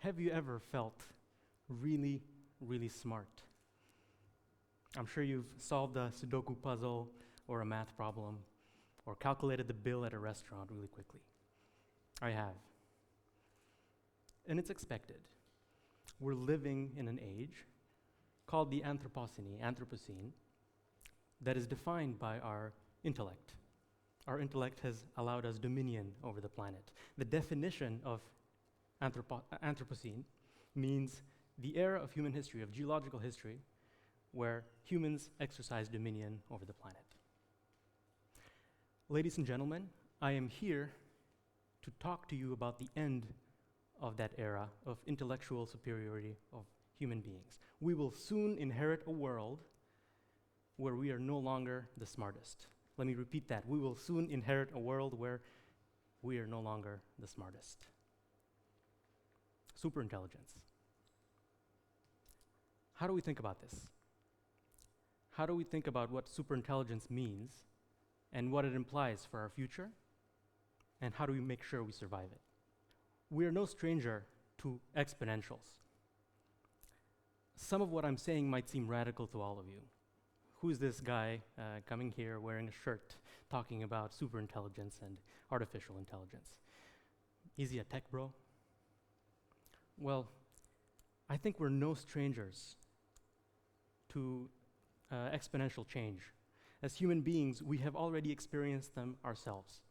Have you ever felt really, really smart? I'm sure you've solved a Sudoku puzzle or a math problem or calculated the bill at a restaurant really quickly. I have. And it's expected. We're living in an age called the Anthropocene, that is defined by our intellect. Our intellect has allowed us dominion over the planet. The definition of Anthropocene means the era of human history, of geological history, where humans exercise dominion over the planet. Ladies and gentlemen, I am here to talk to you about the end of that era of intellectual superiority of human beings. We will soon inherit a world where we are no longer the smartest. Let me repeat that. We will soon inherit a world where we are no longer the smartest. Superintelligence. How do we think about this? How do we think about what superintelligence means and what it implies for our future? And how do we make sure we survive it? We are no stranger to exponentials. Some of what I'm saying might seem radical to all of you. Who's this guy coming here wearing a shirt talking about superintelligence and artificial intelligence? Is he a tech bro? Well, I think we're no strangers to exponential change. As human beings, we have already experienced them ourselves.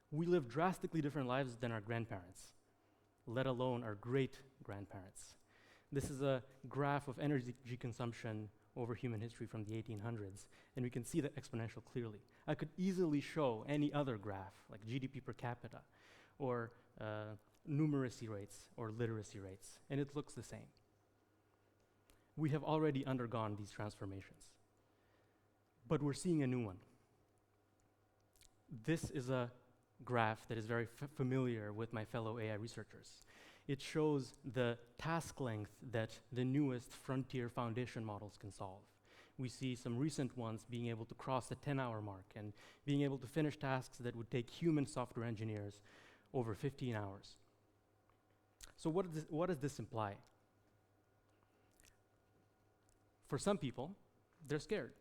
We live drastically different lives than our grandparents, let alone our great-grandparents. This is a graph of energy consumption over human history from the 1800s, and we can see the exponential clearly. I could easily show any other graph, like GDP per capita, or numeracy rates, or literacy rates, and it looks the same. We have already undergone these transformations, but we're seeing a new one. This is a graph that is very familiar with my fellow AI researchers. It shows the task length that the newest frontier foundation models can solve. We see some recent ones being able to cross the 10-hour mark and being able to finish tasks that would take human software engineers over 15 hours. So what does this imply? For some people, they're scared.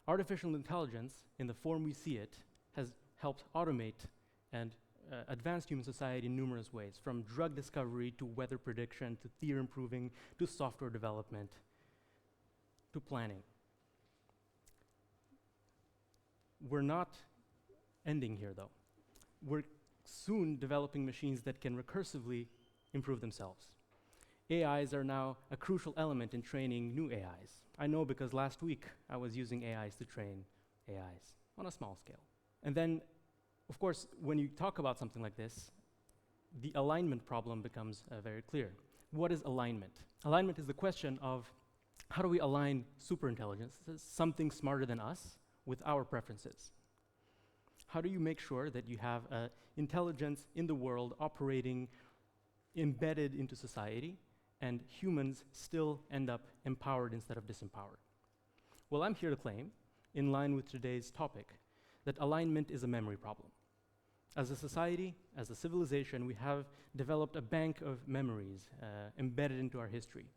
Artificial intelligence, in the form we see it, has helped automate and advanced human society in numerous ways, from drug discovery to weather prediction to theorem proving to software development to planning. We're not ending here, though. We're soon developing machines that can recursively improve themselves. AIs are now a crucial element in training new AIs. I know because last week I was using AIs to train AIs on a small scale. And then, of course, when you talk about something like this, the alignment problem becomes very clear. What is alignment? Alignment is the question of how do we align superintelligence, something smarter than us, with our preferences? How do you make sure that you have intelligence in the world operating embedded into society, and humans still end up empowered instead of disempowered? Well, I'm here to claim, in line with today's topic, that alignment is a memory problem. As a society, as a civilization, we have developed a bank of memories embedded into our history.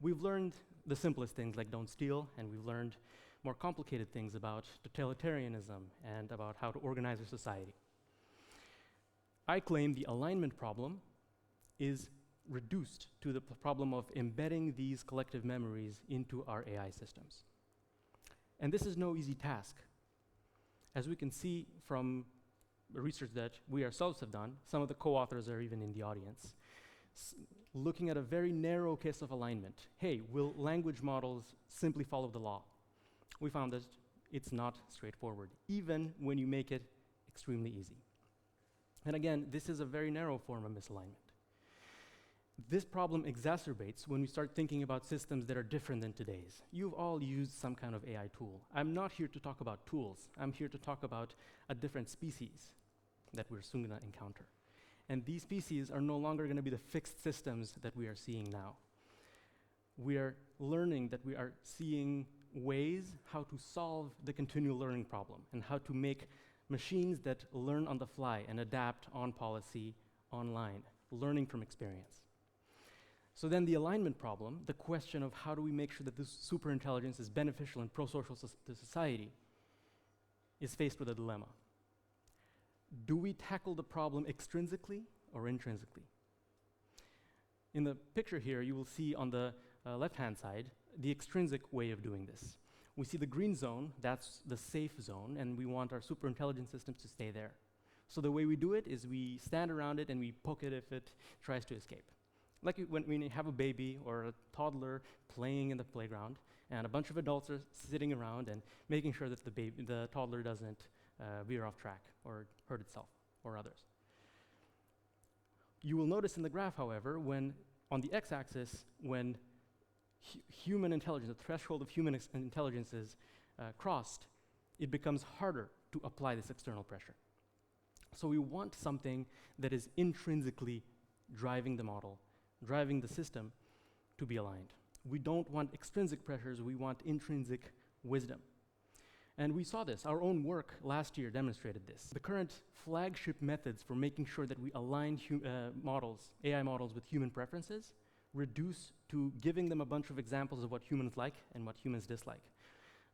We've learned the simplest things like don't steal, and we've learned more complicated things about totalitarianism and about how to organize a society. I claim the alignment problem is reduced to the problem of embedding these collective memories into our AI systems. And this is no easy task. As we can see from the research that we ourselves have done, some of the co-authors are even in the audience, looking at a very narrow case of alignment. Hey, will language models simply follow the law? We found that it's not straightforward, even when you make it extremely easy. And again, this is a very narrow form of misalignment. This problem exacerbates when we start thinking about systems that are different than today's. You've all used some kind of AI tool. I'm not here to talk about tools. I'm here to talk about a different species that we're soon going to encounter. And these species are no longer going to be the fixed systems that we are seeing now. We are learning that we are seeing ways how to solve the continual learning problem and how to make machines that learn on the fly and adapt on policy online. learning from experience. So then the alignment problem, the question of how do we make sure that this superintelligence is beneficial and pro-social to society, is faced with a dilemma. Do we tackle the problem extrinsically or intrinsically? In the picture here, you will see on the left-hand side the extrinsic way of doing this. We see the green zone, that's the safe zone, and we want our superintelligence systems to stay there. So the way we do it is we stand around it and we poke it if it tries to escape. Like when you have a baby or a toddler playing in the playground, and a bunch of adults are sitting around and making sure that the toddler doesn't veer off track or hurt itself or others. You will notice in the graph, however, when on the x-axis, when human intelligence, the threshold of human intelligence is crossed, it becomes harder to apply this external pressure. So we want something that is intrinsically driving the model, driving the system to be aligned. We don't want extrinsic pressures, we want intrinsic wisdom. And we saw this. Our own work last year demonstrated this. The current flagship methods for making sure that we align AI models with human preferences, reduce to giving them a bunch of examples of what humans like and what humans dislike.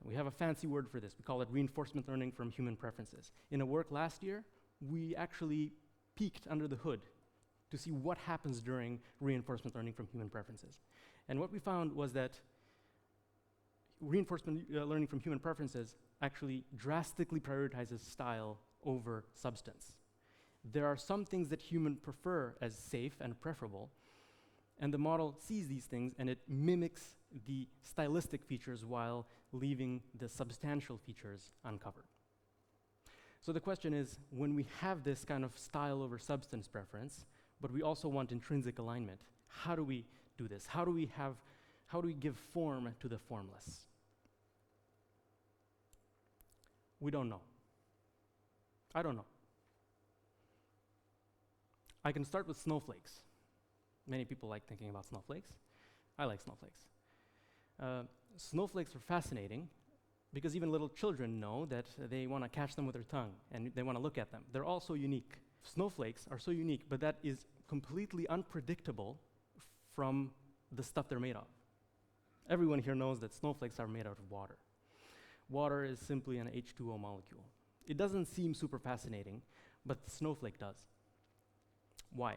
We have a fancy word for this. We call it reinforcement learning from human preferences. In a work last year, we actually peeked under the hood to see what happens during reinforcement learning from human preferences. And what we found was that reinforcement learning from human preferences actually drastically prioritizes style over substance. There are some things that humans prefer as safe and preferable, and the model sees these things and it mimics the stylistic features while leaving the substantial features uncovered. So the question is, when we have this kind of style over substance preference, but we also want intrinsic alignment, how do we do this? How do we give form to the formless? We don't know. I don't know. I can start with snowflakes. Many people like thinking about snowflakes. I like snowflakes. Snowflakes are fascinating because even little children know that they want to catch them with their tongue and they want to look at them. They're all so unique. Snowflakes are so unique, but that is completely unpredictable from the stuff they're made of. Everyone here knows that snowflakes are made out of water. Water is simply an H2O molecule. It doesn't seem super fascinating, but the snowflake does. Why?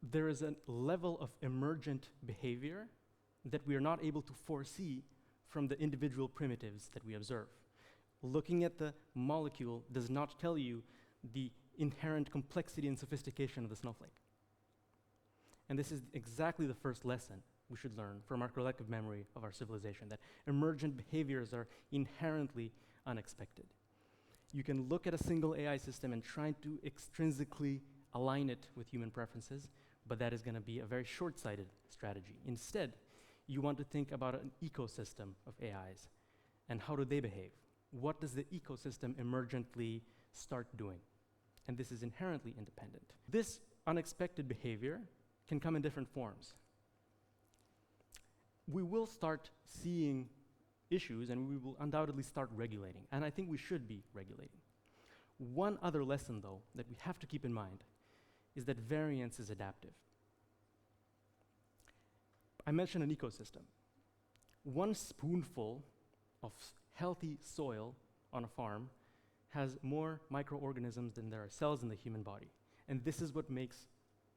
There is a level of emergent behavior that we are not able to foresee from the individual primitives that we observe. Looking at the molecule does not tell you the inherent complexity and sophistication of the snowflake. And this is exactly the first lesson we should learn from our collective memory of our civilization, that emergent behaviors are inherently unexpected. You can look at a single AI system and try to extrinsically align it with human preferences, but that is going to be a very short-sighted strategy. Instead, you want to think about an ecosystem of AIs and how do they behave? What does the ecosystem emergently start doing? And this is inherently independent. This unexpected behavior can come in different forms. We will start seeing issues and we will undoubtedly start regulating, and I think we should be regulating. One other lesson, though, that we have to keep in mind is that variance is adaptive. I mentioned an ecosystem. One spoonful of healthy soil on a farm has more microorganisms than there are cells in the human body. And this is what makes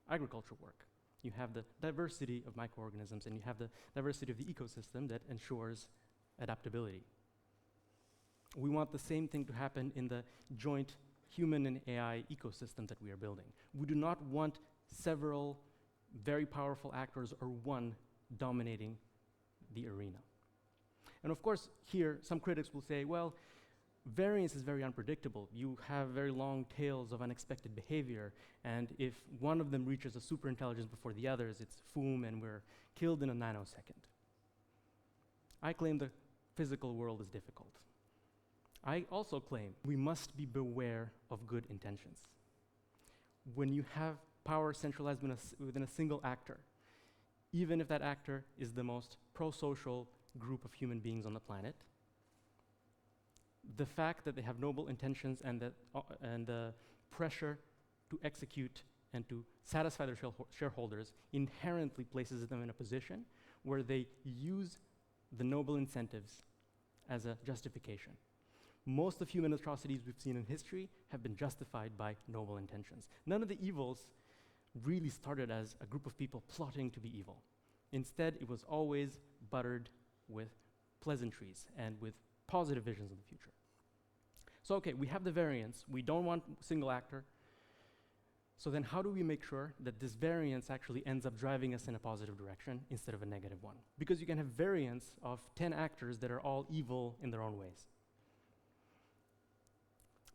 agriculture work. You have the diversity of microorganisms and you have the diversity of the ecosystem that ensures adaptability. We want the same thing to happen in the joint human and AI ecosystem that we are building. We do not want several very powerful actors or one dominating the arena. And of course, here, some critics will say, well, variance is very unpredictable. You have very long tails of unexpected behavior, and if one of them reaches a superintelligence before the others, it's FOOM and we're killed in a nanosecond. I claim the physical world is difficult. I also claim we must be beware of good intentions. When you have power centralized within a single actor, even if that actor is the most pro-social group of human beings on the planet, the fact that they have noble intentions and the pressure to execute and to satisfy their shareholders inherently places them in a position where they use the noble incentives as a justification. Most of human atrocities we've seen in history have been justified by noble intentions. None of the evils really started as a group of people plotting to be evil. Instead, it was always buttered with pleasantries and with positive visions of the future. So okay, we have the variance. We don't want single actor. So then how do we make sure that this variance actually ends up driving us in a positive direction instead of a negative one? Because you can have variance of 10 actors that are all evil in their own ways.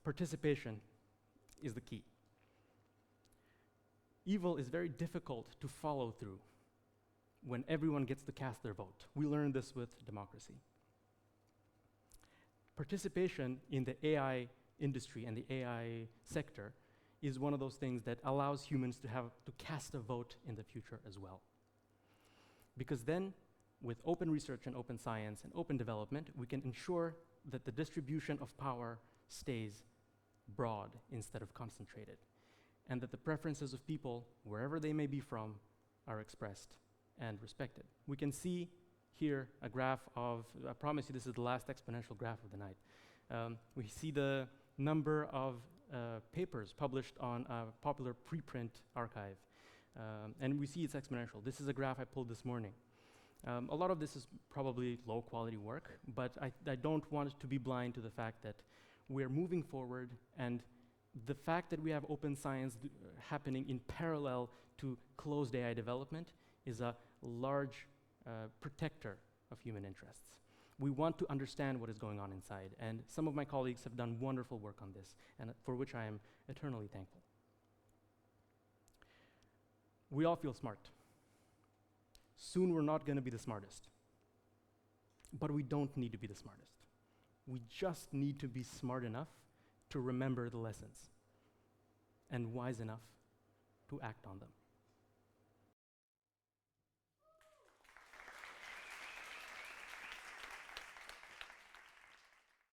Participation is the key. Evil is very difficult to follow through when everyone gets to cast their vote. We learned this with democracy. Participation in the AI industry and the AI sector is one of those things that allows humans to cast a vote in the future as well. Because then, with open research and open science and open development, we can ensure that the distribution of power stays broad instead of concentrated, and that the preferences of people, wherever they may be from, are expressed and respected. We can see here a graph of, I promise you this is the last exponential graph of the night. We see the number of papers published on a popular preprint archive, and we see it's exponential. This is a graph I pulled this morning. A lot of this is probably low quality work, but I don't want to be blind to the fact that we're moving forward, and the fact that we have open science happening in parallel to closed AI development is a large protector of human interests. We want to understand what is going on inside, and some of my colleagues have done wonderful work on this, and for which I am eternally thankful. We all feel smart. Soon we're not going to be the smartest, but we don't need to be the smartest. We just need to be smart enough to remember the lessons and wise enough to act on them.